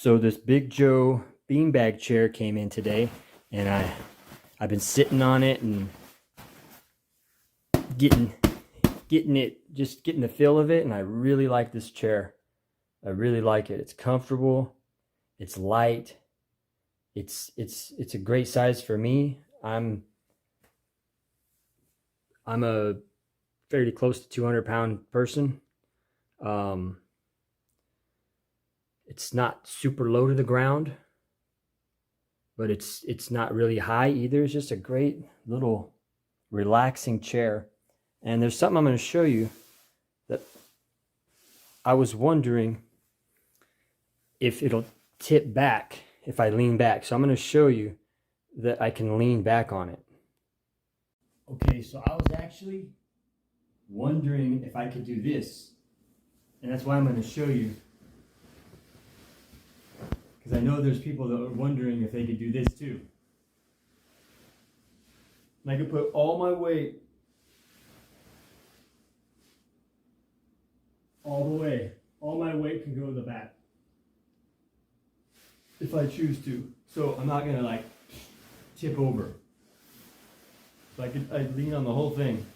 So this Big Joe Beanbag chair came in today, and I've been sitting on it and getting the feel of it, and I really like this chair. I really like it. It's comfortable, it's light, it's a great size for me. I'm a fairly close to 200-pound person. It's not super low to the ground, but it's not really high either. It's just a great little relaxing chair. And there's something I'm going to show you that I was wondering if it'll tip back if I lean back. So I'm going to show you that I can lean back on it. Okay, so I was actually wondering if I could do this. And that's why I'm going to show you. Because I know there's people that are wondering if they could do this too. And I could put all my weight all the way. All my weight can go to the back if I choose to. So I'm not gonna like tip over. So I'd lean on the whole thing.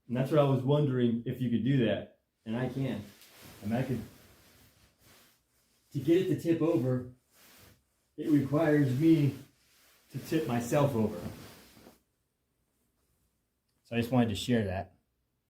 And that's what I was wondering if you could do that. And I can. I mean, I could. To get it to tip over, it requires me to tip myself over. So I just wanted to share that.